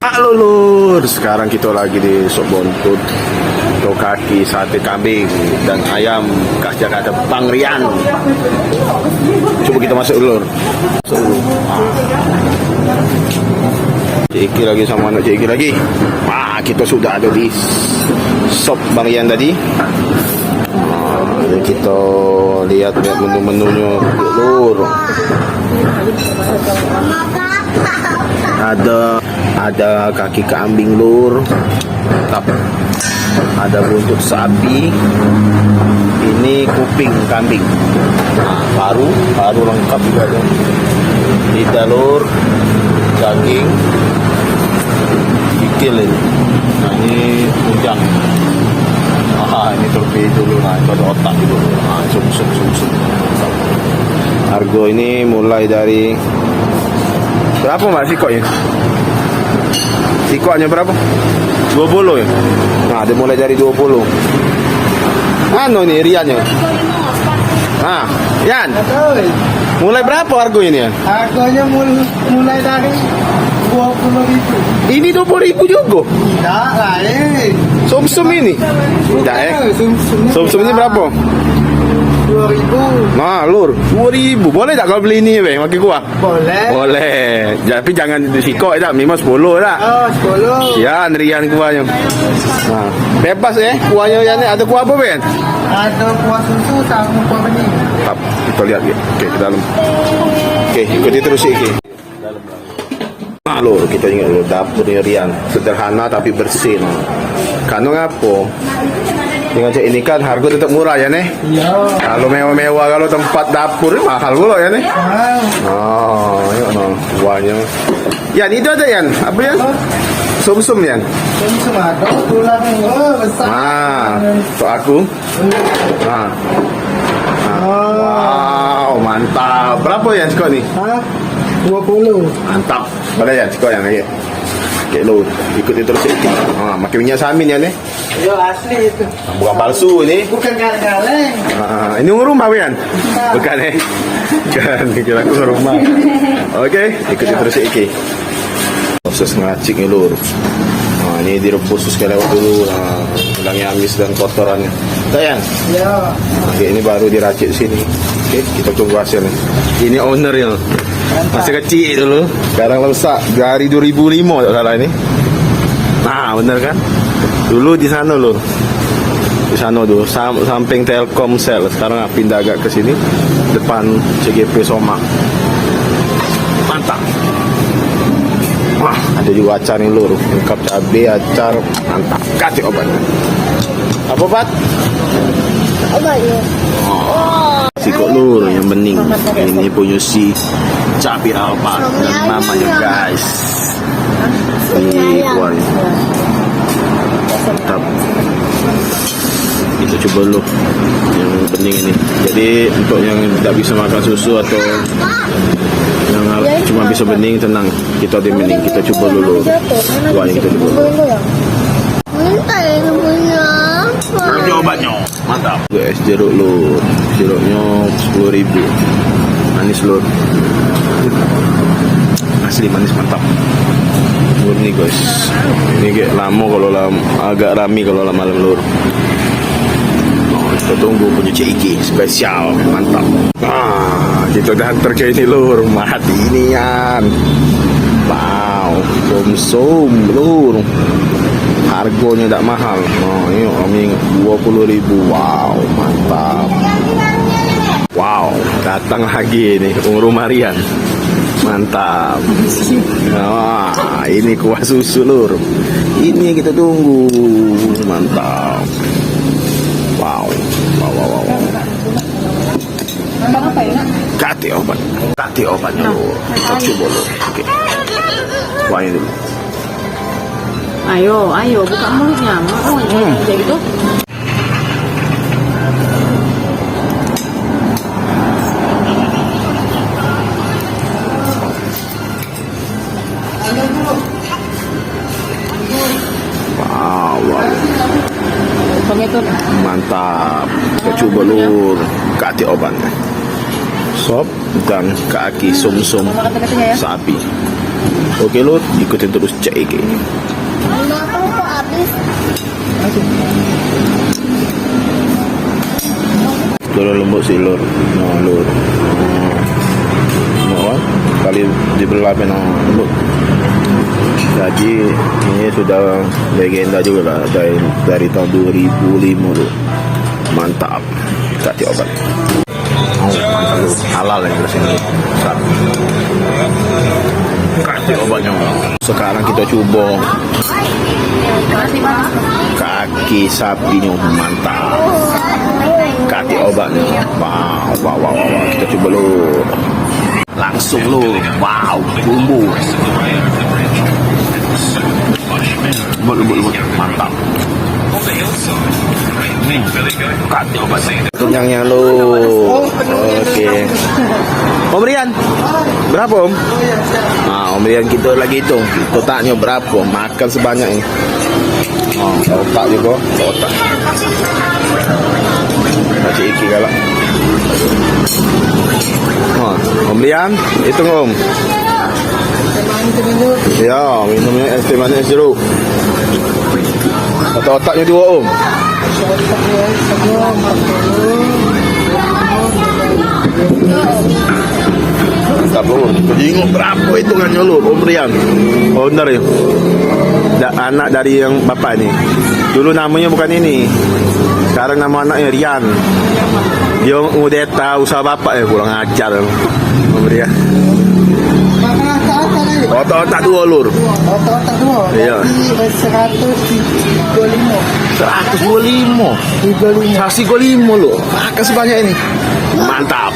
Halo lur, sekarang kita lagi di sop buntut, kaki sate kambing dan ayam khas Jakarta Bang Rian. Coba kita masuk lur. Masuk dulu. Cik Iki lagi sama anak Cik Iki lagi. Wah, kita sudah ada di sop Bang Rian tadi. Jadi kita lihat menu-menunya lur. Ada kaki kambing lur, ada buntut sapi, ini kuping kambing, paru lengkap juga ada, lidah lur, daging, kikil ini. Nah ini ujang, ini terlebih dulu, nah itu ada otak gitu, sum. Harga ini mulai dari berapa mbak sikoknya? Sikoknya berapa? 20 ya? Nah, dia mulai dari 20. Ano nih Riannya? Nah, Yan. Mulai berapa harganya ini ya? Harganya mulai dari 20.000. Ini 20.000 juga? Tidak lain. Sum-sum ini? Tidak ya? Sum-sum ini berapa? 2.000. Nah, lur, 2.000. Boleh tak kalau beli ini, weh? Makin kuah? Boleh. Boleh. Tapi jangan disikok tak, memang 10 tak? Oh, 10. Ya, Rian kuahnya. Nah, bebas kuahnya Yan. Ada kuah apa, Ben? Ada kuah susu sama kuah bening. Tap, kita lihat ya. Oke, ke dalam. Oke, ikuti terus Iki. Nah, lur, kita ingat lur, dapurnya Rian. Sederhana tapi bersih. Nah. Karena apa? Dengan cek ini kan harga tetap murah ya nih. Iya. Kalau mewah-mewah, kalau tempat dapur mahal pula ya nih. Wow. Oh, yuk no, kuahnya. Yan, itu aja Yan. Apa ya? Sum-sum Yan. Sum ada tulang besar. Nah, untuk aku. Nah. Wow, mantap. Berapa Yan sekot nih? Hah? 20. Mantap. Boleh ya sekot yang lagi. Oke lo, ikuti terus itu. Makin minyak samin ya nih. Yo asli itu. Bukan palsu ini. Bukan kaleng-kaleng. Ini rumah Wian? Bukan ya? Kan, kira aku rumah. Oke, ikuti terus Iki. Proses ngacik nih lur. Nah, ini direbus sekali lewat dulu. Nah, hilangnya amis dan kotorannya. Sayang. Ya. Oke, ini baru diracik sini. Oke, kita tunggu hasilnya. Ini ownernya. Masih kecil dulu. Sekarang besar. Dari 2005 tak salah ini. Nah, bener kan? Dulu di sana lur. Di sana dulu samping Telkomsel. Sekarang pindah agak ke sini. Depan CGP Soma. Mantap. Wah, ada juga acar nih lur. Lengkap cabai, acar. Mantap. Kasih obatnya. Apa, Pat? Obatnya. Sikok lur yang bening. Ini punya si cabai rawat dan mamanya guys. Ini kuahnya. Mantap. Kita coba dulu yang bening ini. Jadi untuk yang tidak bisa makan susu atau yang cuma bisa bening, tenang, kita ada bening. Kita coba dulu kuahnya, kita coba dulu. Ini obatnya. Mantap guys, jeruk lur. Jeruknya 10.000. Manis lur. Asli manis, mantap. Ini guys, ini kayak lama kalau agak rame kalau malam lur. Kita tunggu punya Cik Iki spesial, mantap. Kita dah hantar ke ini lur, mati ini Yan. Wow, sum lur. Harganya tak mahal. Ini oming 20.000. Wow, mantap. Wow, datang lagi nih rumah Rian. Mantap. Wah, ini kuah susu lur. Ini kita tunggu. Mantap. Wow. Kati obatnya lur. Kita coba lur. Oke. Kuahnya dulu. Ayo, buka mulutnya. Kayak gitu. Wow. Itu. Mantap. Kita coba lur. Kati obatnya. Sop dan kaki sum-sum sapi. Oke Lur, ikutin terus CEG. Kenapa kok habis? Telur lembut sih Lur. Nah Lur. Nah, kali dibelah memang lembut. Jadi ini sudah legenda juga lah dari tahun 2005 Lur. Mantap. Kasih obat. Oh, mantap Lur. Halal yang di sini. Kasih obatnya. Sekarang kita coba kaki sapinya, mantap. Kasih obatnya. Wow. Kita coba Lur. Langsung Lur. Wow, bumbu. Lembut. Mantap. Kasih obatnya. Kenyangnya Lur. Oke. Om Rian, berapa Om? Nah, Om Rian kita lagi hitung totalnya berapa, makan sebanyak ini. Oh, otak juga, otak. Kasih iki galak. Oh, Om Rian, hitung Om. Ya, minumnya es teh manis jeruk. Otak-otaknya dua Om. Mantap Lur. Bingung berapa hitungannya Lur, Om Rian. Oh benar ya. Anak dari yang bapak ini. Dulu namanya bukan ini. Sekarang nama anaknya Rian. Dia ngudeta usaha bapak ya, kurang ajar Om Rian. Otak-otak dua Lur. Otak-otak dua. Iya. 125. 125. Saksi 5 Lur. Makan sebanyak ini. Mantap.